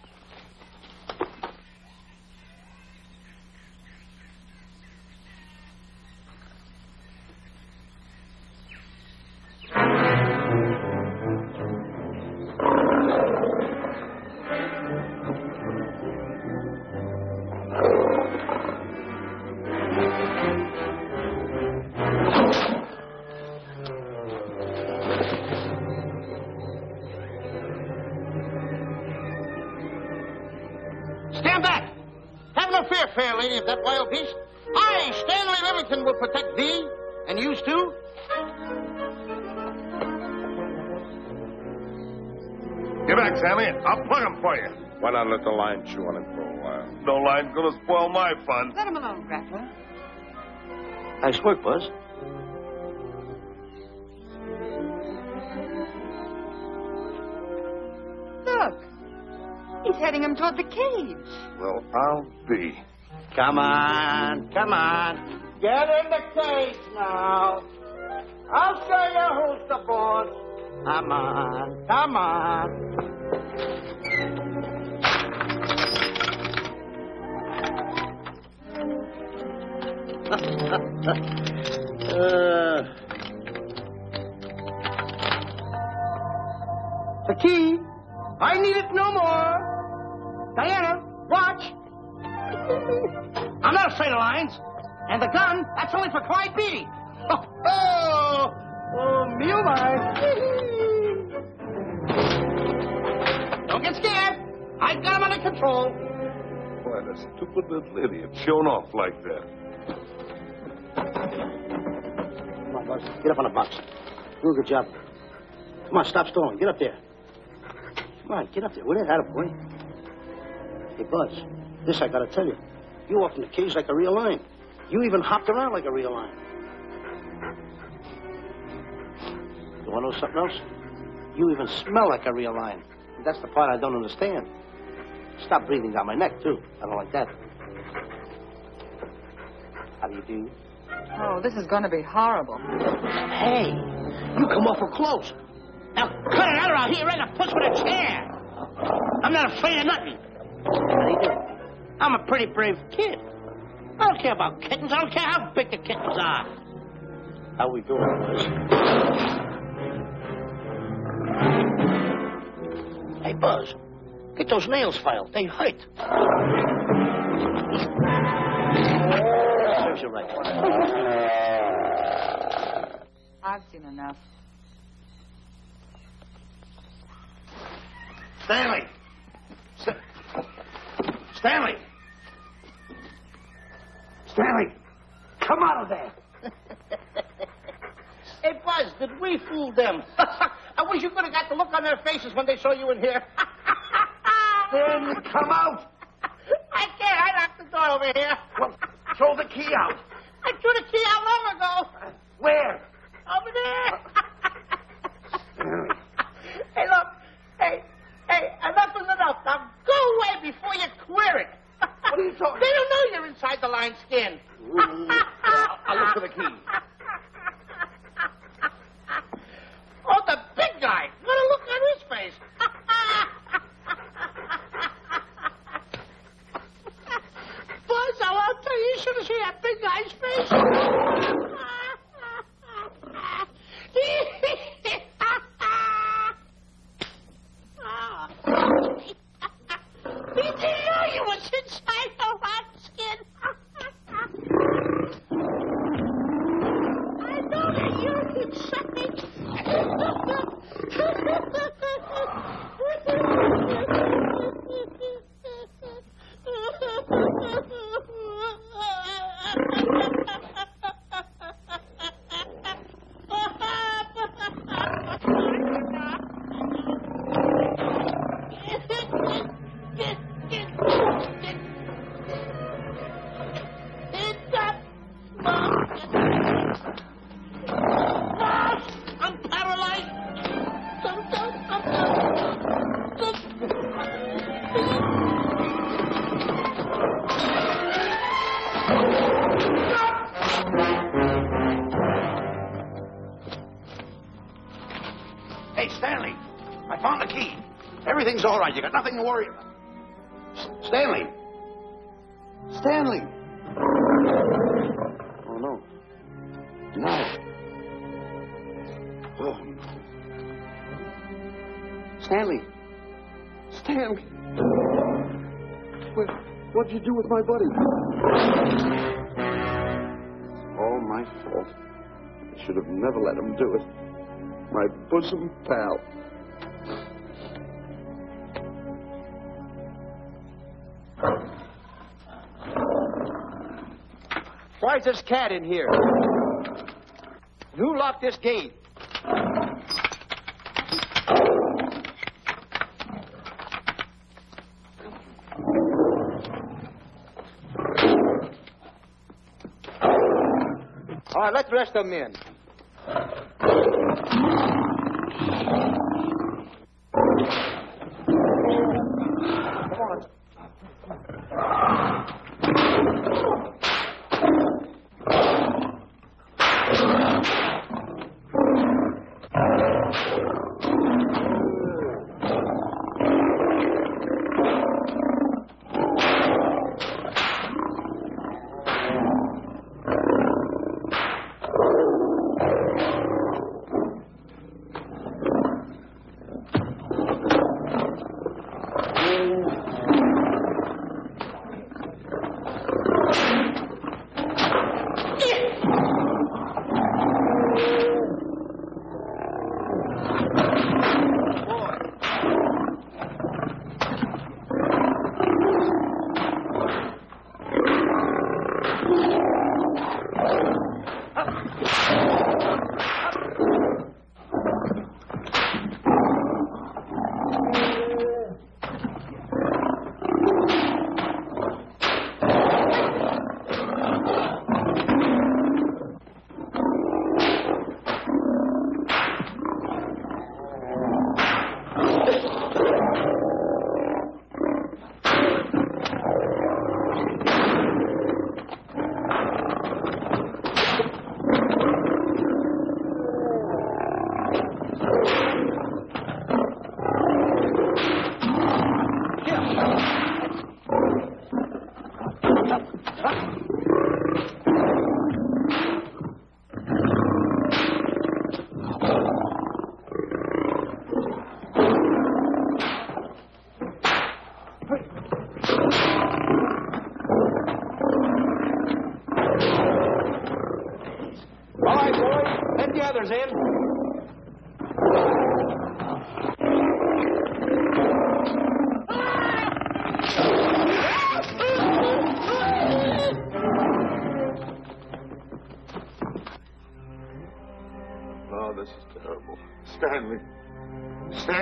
Stand back! Have no fear, fair lady of that wild beast. I, Stanley Livington, will protect thee, and you too. Get back, Sammy. I'll plug him for you. Why not let the lion chew on him for a while? No lion's gonna spoil my fun. Let him alone, Grappler. Nice work, Buzz. Look. He's heading him toward the cage. Well, I'll be. Come on, come on. Get in the cage now. I'll show you who's the boss. Come on, come on. The key. I need it no more. Diana, watch. I'm not afraid of lions. And the gun, that's only for Clyde Beatty. Oh, me oh my. Don't get scared. I got him under control. Why, the stupid little idiot showing off like that. Come on, Buzz. Get up on the box. Do a good job. Come on, stop stalling. Get up there. Come on, get up there. With it, attaboy. Hey, Buzz, this I gotta tell you. You walked in the cage like a real lion. You even hopped around like a real lion. You wanna know something else? You even smell like a real lion. And that's the part I don't understand. Stop breathing down my neck, too. I don't like that. How do you do? Oh, this is going to be horrible. Hey, You come awful close. Now, cut it out or I'll hit you right in the puss with a chair. I'm not afraid of nothing. How do you do? I'm a pretty brave kid. I don't care about kittens. I don't care how big the kittens are. How we doing, boys? Hey, Buzz, get those nails filed. They hurt. Serves you right. I've seen enough. Stanley! Stanley! Stanley! Come out of there! Hey, Buzz, did we fool them? I wish you could have got the look on their faces when they saw you in here. Stanley, come out! I can't. I locked the door over here. Well, throw the key out. I threw the key out long ago. Where? Over there. Stanley. Hey, look. Hey, enough is enough. Now go away before you queer it. What are you talking They don't know you're inside the lion's skin. I'll look for the key. Oh, the big guy. What a look on his face. Buzz, I'll tell you, you should have seen that big guy's face. He didn't know you was inside the rat skin. I know that you're inside. I'm paralyzed. Hey, Stanley, I found the key. Everything's all right. You got nothing to worry about. Stanley. Stanley. Oh, no. No. Oh, no. Stanley. Stanley. What'd you do with my buddy? All my fault. I should have never let him do it. My bosom pal. Why's this cat in here? Who locked this gate? All right, let the rest of them in. Come on.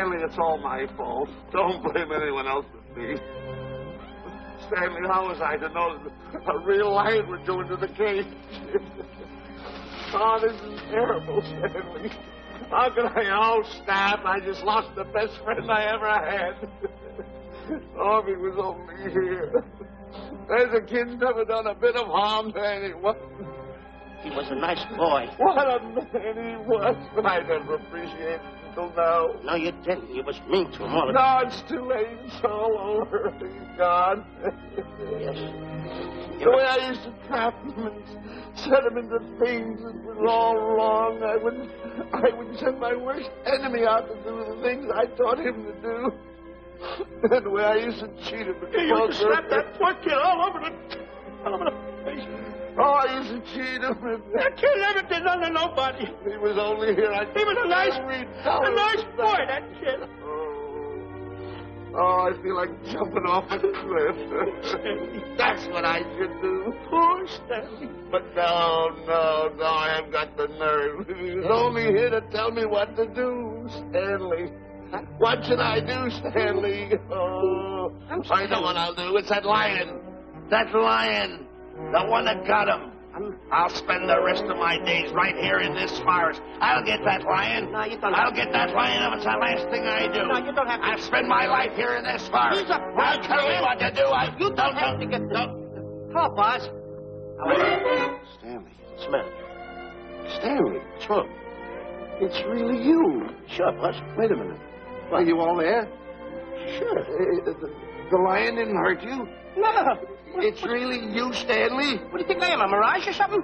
Stanley, it's all my fault. Don't blame anyone else but me. Stanley, how was I to know that a real lion would go into the cage? Oh, this is terrible, Stanley. How could I? Oh, snap. I just lost the best friend I ever had. Oh, if he was only here. There's a kid's never done a bit of harm to anyone. He was a nice boy. What a man he was. But I never appreciated it until now. No, you didn't. You was mean to him all the No, time. it's too late. It's all over. He's gone. Yes. The way I used to trap him and set him into things that was all wrong, I would send my worst enemy out to do the things I taught him to do. And the way I used to cheat him. You used to slap that poor kid all over the face. Oh, I used to cheat him. That kid never did nothing to nobody. He was only here. He was a nice boy, that kid. Oh, I feel like jumping off a cliff. That's what I should do. Poor Stanley. But no, I haven't got the nerve. He was only here to tell me what to do, Stanley. What should I do, Stanley? Oh, I know what I'll do. It's that lion. That lion. The one that got him. I'll spend the rest of my days right here in this forest. I'll get that lion. No, you don't I'll get that lion if it's the last thing I do. No, you don't have to. I'll spend my life here in this forest. He's a I'll tell me what to do. You don't have to get the... Come on, boss. Stanley. Smell. Stanley. Sure. It's really you. Sure, boss. Wait a minute. Are you all there? Sure. The lion didn't hurt you? No. It's really you, Stanley? What do you think I am, a mirage or something?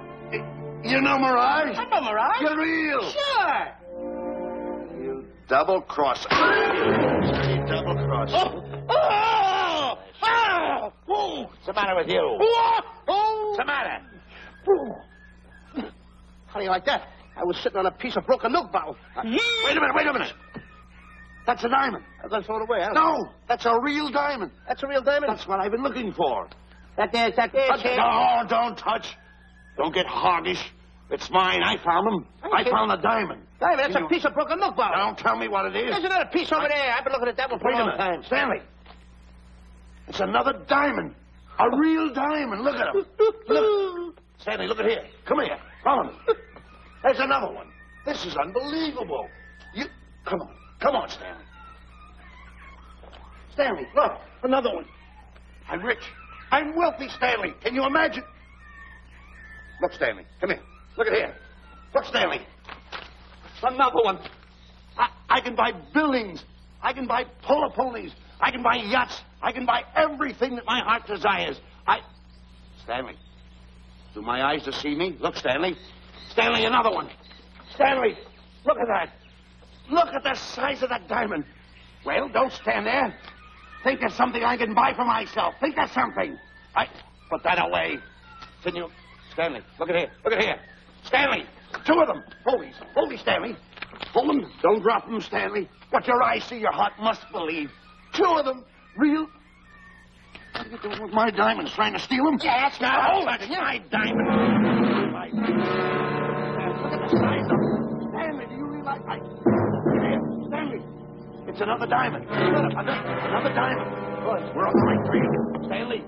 You know Mirage? I'm no mirage. You're real. Sure. You double-crosser. You double-crosser. Oh! What's the matter with you? What's the matter? How do you like that? I was sitting on a piece of broken milk bottle. Wait a minute. That's a diamond. I got thrown away. No, that's a real diamond. That's a real diamond? That's what I've been looking for. That there, kid. No, don't touch. Don't get hoggish. It's mine. I found them. I found the diamond. Diamond, that's a piece of broken milk bottle. Don't tell me what it is. There's another piece over there. I've been looking at that one for Wait a a long minute. time. Stanley. It's another diamond. A real diamond. Look at him. Look. Stanley, look at here. Come here. Follow me. There's another one. This is unbelievable. Come on, Stanley. Stanley, look. Another one. I'm rich. I'm wealthy, Stanley. Can you imagine? Look, Stanley. Come here. Look at here. Look, Stanley. Another one. I can buy buildings. I can buy polo ponies. I can buy yachts. I can buy everything that my heart desires. Stanley. Do my eyes deceive me? Look, Stanley. Stanley, another one. Stanley, look at that. Look at the size of that diamond. Well, don't stand there. Think of something I can buy for myself. Think of something. Put that away. Can you... Stanley, look at here. Look at here. Stanley, two of them. Hold these, Stanley. Hold them. Don't drop them, Stanley. What your eyes see, your heart must believe. Two of them. Real... What are you doing with my diamonds? Trying to steal them? Yes, now hold it. My diamond. Look at the size of them. Stanley, do you realize... Stanley, it's another diamond. Another diamond. Good. We're on the right trail. Stanley,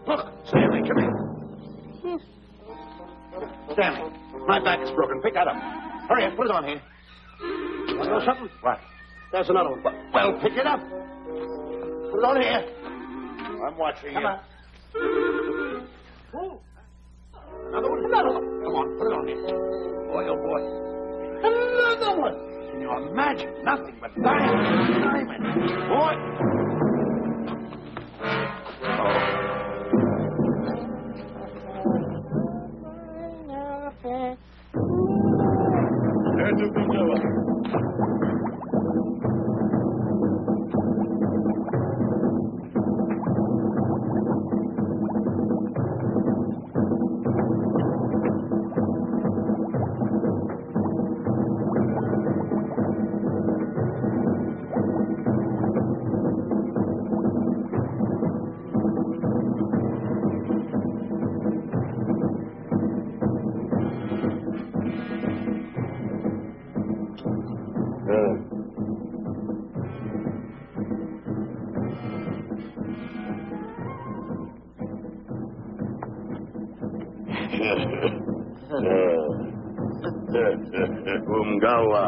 look. Stanley, come here. Stanley, my back is broken. Pick that up. Hurry up. Put it on here. You know something? What? There's another one. Well, pick it up. Put it on here. I'm watching Come you. on. Another one. Come on, put it on here. Boy, oh boy. Another one. Can you imagine? Nothing but diamond. Boy. Umgawa.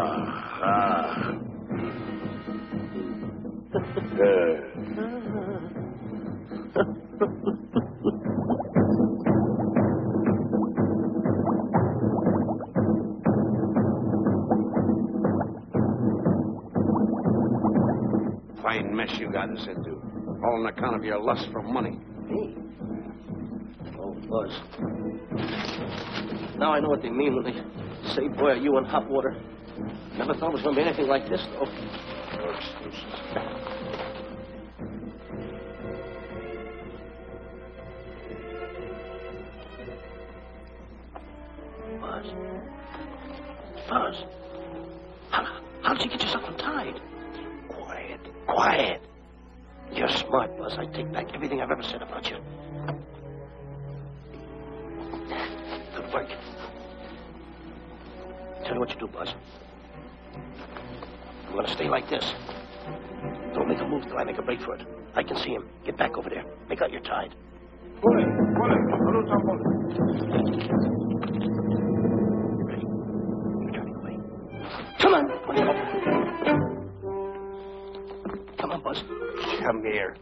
Fine mess you got us into. All on account of your lust for money. Me? Oh, Buzz. Now I know what they mean when they say, boy, are you in hot water. Never thought it was going to be anything like this, though. No excuses. Buzz. How did you get yourself untied? Quiet. You're smart, Buzz. I take back everything I've ever said about you. Good work. Tell me what you do, Buzz. I'm going to stay like this. Don't make a move till I make a break for it. I can see him. Get back over there. Make out you're tied. Ready? You're turning away. Come on. Come on, Buzz. Come here.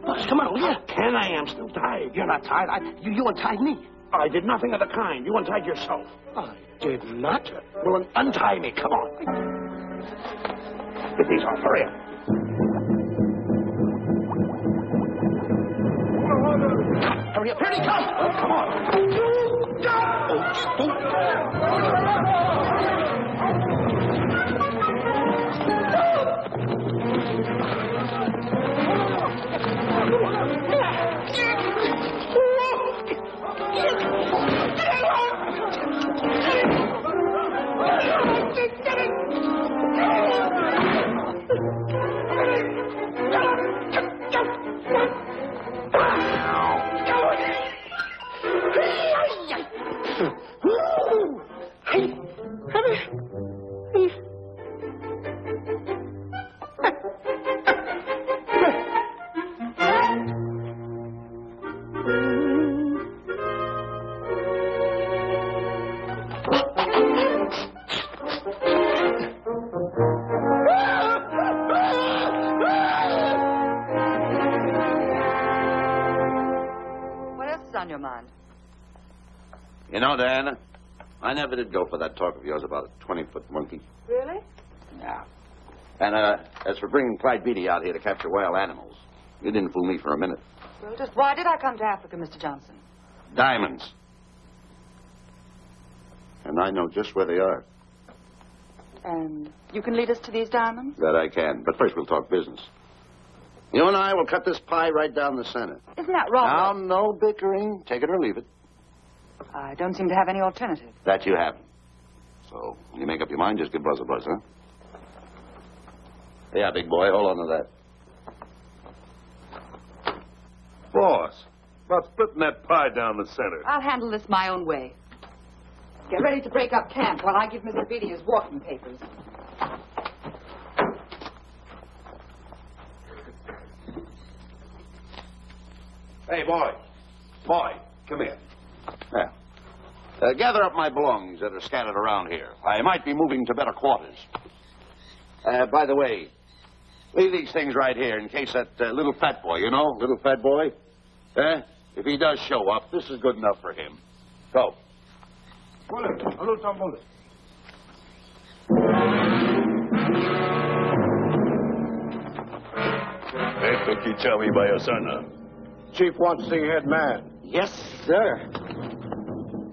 Buzz, come on, will you? Can I? I'm still tied. You're not tied. You untied me. I did nothing of the kind. You untied yourself. I did not. Well, untie me. Come on. Get these off. Hurry up. Hurry up. Here he comes. Oh, come on. On your mind? You know, Diana, I never did go for that talk of yours about a 20-foot monkey. Really? Yeah. And as for bringing Clyde Beatty out here to capture wild animals, you didn't fool me for a minute. Well, just why did I come to Africa, Mr. Johnson? Diamonds. And I know just where they are. And you can lead us to these diamonds? That I can. But first we'll talk business. You and I will cut this pie right down the center. Isn't that wrong? Now, no bickering. Take it or leave it. I don't seem to have any alternative. That you haven't. So, when you make up your mind, just give Buzz a buzz, huh? Yeah, big boy, hold on to that. Boss, about splitting that pie down the center. I'll handle this my own way. Get ready to break up camp while I give Mr. Beatty his walking papers. Hey, boy, come here. Yeah. Gather up my belongings that are scattered around here. I might be moving to better quarters. By the way, leave these things right here in case that little fat boy, little fat boy, if he does show up, this is good enough for him. Go. Chief wants to see head man. Yes, sir.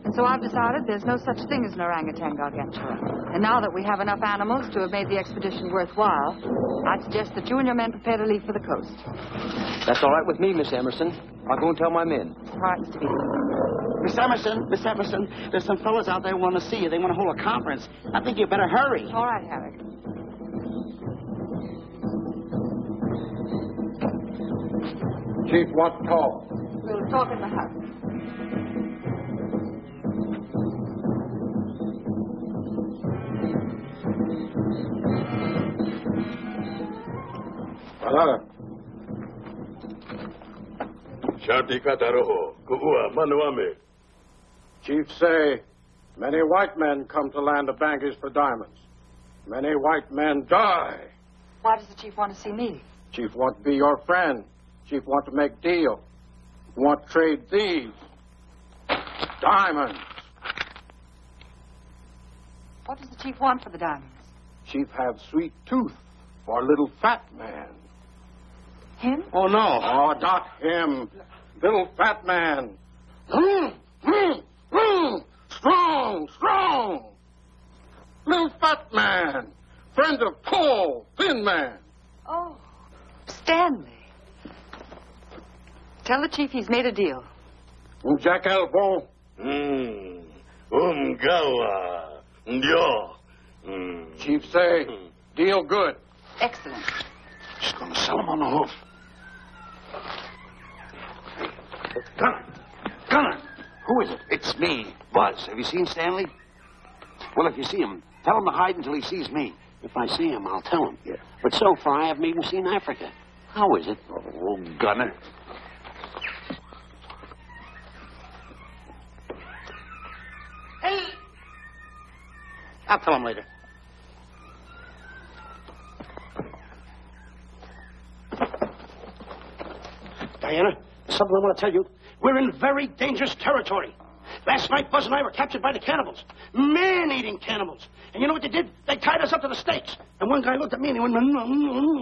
And so I've decided there's no such thing as an orangutan gargantua. And now that we have enough animals to have made the expedition worthwhile, I'd suggest that you and your men prepare to leave for the coast. That's all right with me, Miss Emerson. I'll go and tell my men. All right, Mr. Beatty. Miss Emerson, there's some fellas out there who want to see you. They want to hold a conference. I think you better hurry. All right, Harry. Chief wants to talk. We'll talk in the house. Shanti ka taro ho. Kuua manuame. Chief say, many white men come to land of Bangladesh for diamonds. Many white men die. Why does the chief want to see me? Chief want to be your friend. Chief want to make deal. Want to trade these. Diamonds. What does the chief want for the diamonds? Chief have sweet tooth for little fat man. Him? Oh, no. Oh, not him. Little fat man. Strong, strong. Little fat man. Friend of tall, thin man. Oh, Stanley. Tell the chief he's made a deal. Jack Elbow. Gawa. Yo. Chief say, deal good. Excellent. She's going to sell him on the hoof. Gunner. Who is it? It's me, Buzz. Have you seen Stanley? Well, if you see him, tell him to hide until he sees me. If I see him, I'll tell him. Yeah. But so far, I haven't even seen Africa. How is it? Oh, Gunner. Hey! I'll tell him later. Diana, there's something I want to tell you. We're in very dangerous territory. Last night, Buzz and I were captured by the cannibals. Man-eating cannibals. And you know what they did? They tied us up to the stakes. And one guy looked at me and he went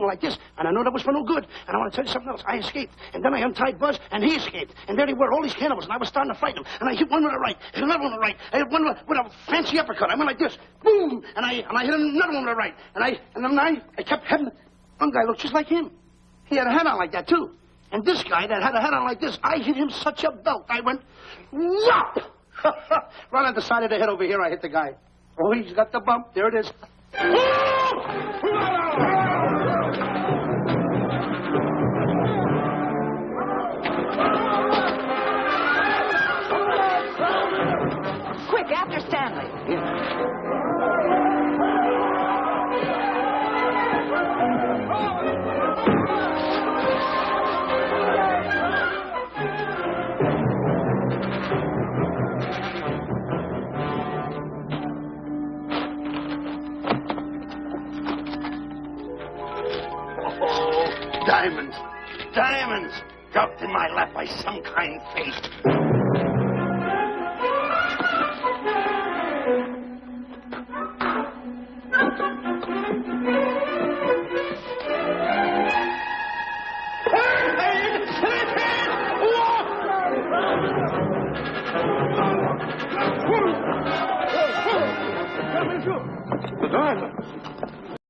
like this. And I know that was for no good. And I want to tell you something else. I escaped. And then I untied Buzz and he escaped. And there they were, all these cannibals. And I was starting to fight them. And I hit one with a right, hit another one with a right. I hit one with a fancy uppercut. I went like this. Boom! And I hit another one with a right. And then I kept hitting. One guy looked just like him. He had a hat on like that, too. And this guy that had a hat on like this, I hit him such a belt. I went, whop! Right on the side of the head over here, I hit the guy. Oh, he's got the bump. There it is. Quick, after Stanley. Diamonds. Diamonds. Dropped in my lap by some kind fate. The diamond.